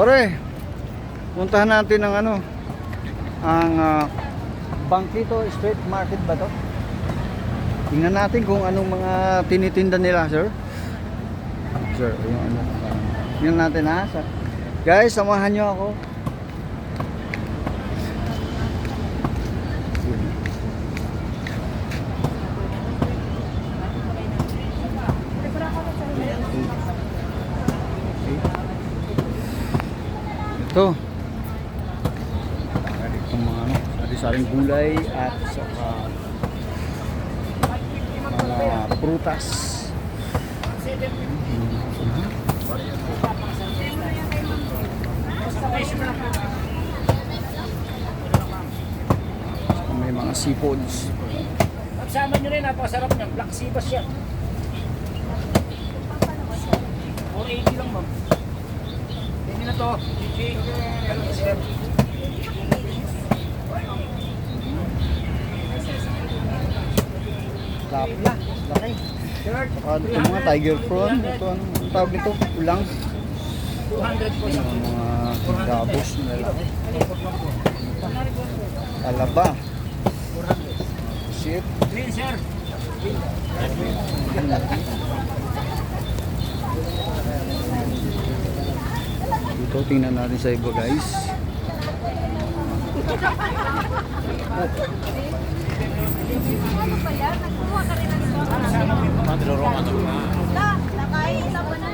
Pare, puntahan natin ang ano, ang Bangkito Street Market ba to? Tingnan natin kung anong mga tinitinda nila, sir. Sir, yung ano. Tingnan natin ha. Guys, samahan nyo ako. Ito itong mga ano, sari-saring gulay at saka mga prutas. May mga seafoods. Sama nyo rin, napakasarap niya. Black sea bass yan. 480 lang, ma'am. Hindi na to. Lapla, laki. Saka itong mga tiger prawn. Ito, ang tawag nito? Ulang. 200 po sa Mga gabos na laki. Talaba. Shit. Green, sir. Dito, tingnan natin sa iba, guys. Ano ba yan? Nagkuha ka rin ng nakain sa ba na?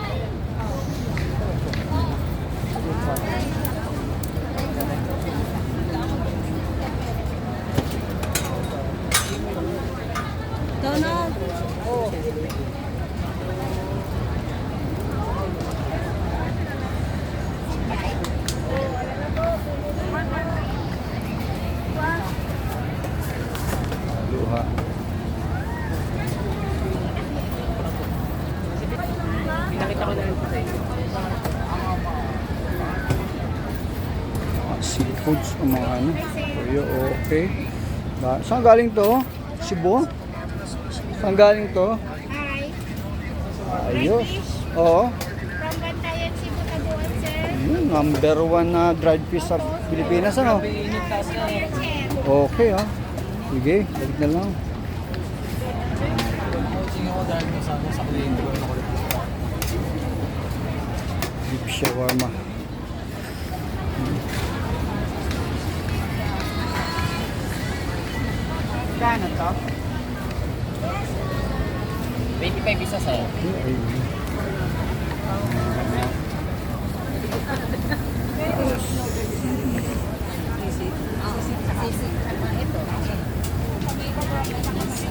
Donald. Luha. Pinakita ko na rin po sa inyo. Seafoods o mga ano. Toyo, okay. Saan galing to? Cebu? Saan galing to? Hi. Ayos. Oo. From Bantayan, Cebu, Tabuan, sir. Number 1 na dried fish sa Pilipinas, ano? Okay, ha. Sige, balik na lang. Beef shawarma. Kano to? 25 isa sa'yo.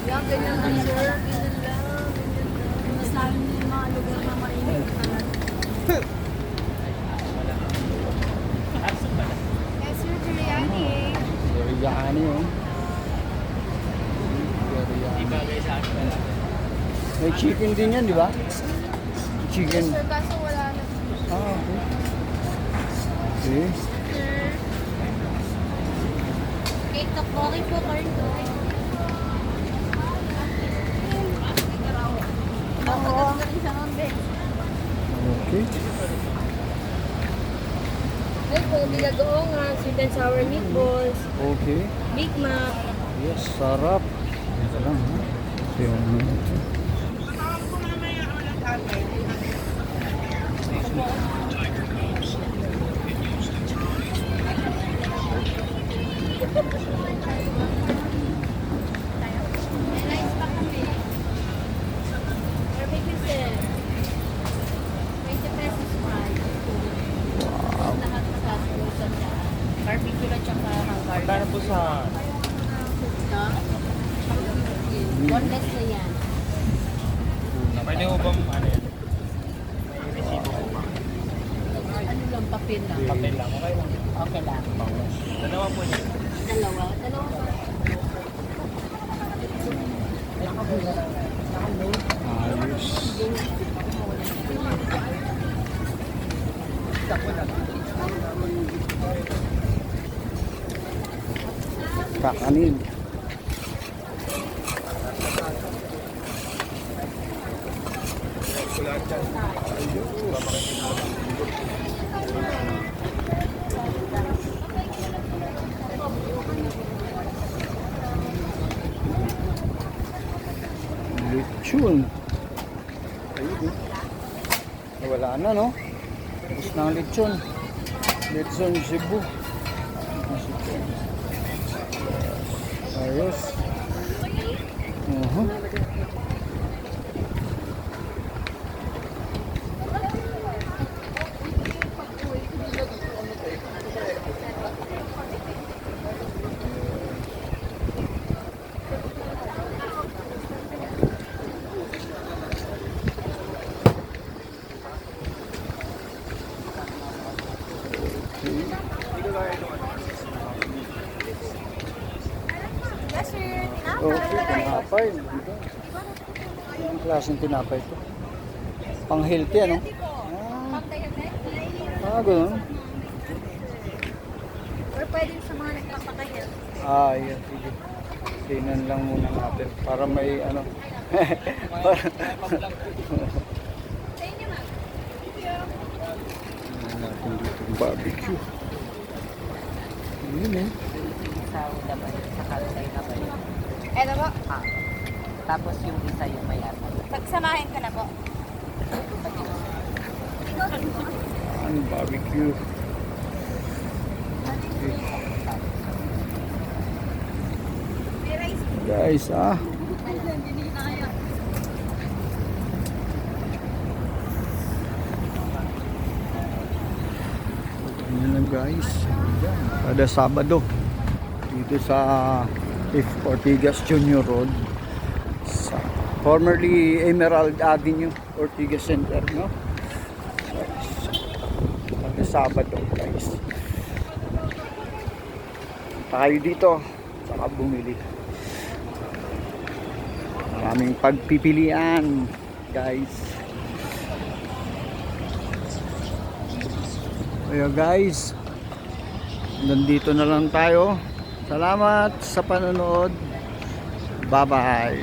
Yan, ganyan lang, sir. Ganyan lang. Mas lalo na yung mga lugar na mainit. Yes, sir, biryani. Biryani, oh. May chicken din yan, di ba? Chicken. Yes, sir, kaso wala na. Okay. Okay. Sir. Cake topoki po, corn dog. Makagat na rin sa mambe. Okay. Ay po, binagoong sweet and sour meatballs, Okay. Big Mac. Yes, sarap. Ito lang, ha? Ito yung ano. Rice pa kami. Barbecue sir. 20 pesos price. Lahat na kasalusan niya. Barbecue at saka hanggar. Kano po sa... Boneless na yan. Pwede mo bang ano yan? May resibo po ba? Ano lang, papel lang. Papel lang, okay lang. Okay lang. Dalawa po niya. Dalawa. Dalawa ba? Ayos. Kakanin. lechon. Ayun. Wala na, no? Tapos na ang lechon. Lechon Cebu. Ayos. Yes, sir. Okay, tinapay. Dito. Anong klaseng tinapay ito? Pang healthy, ano? Ganun. Or pwede sa mga nagpapakahil. Yan. Sige. Tingnan lang muna natin. Para may ano. Sa inyo, ma'am. Tingnan natin dito yung barbecue. Yun eh. Sa una ba yun? Sa kalsay na ba yun? Eto po. Ah. Tapos yung isa yung may atal. Pagsamahin ko na po. Ano barbecue? May rice. Guys, Ayan na guys. Kada Sabado dito sa F. Ortigas Junior Road sa formerly Emerald Avenue, Ortigas Center, no? Kada Sabado guys. Tayo dito saka bumili. Maraming pagpipilian guys. Kaya guys, nandito na lang tayo. Salamat sa panonood. Bye bye.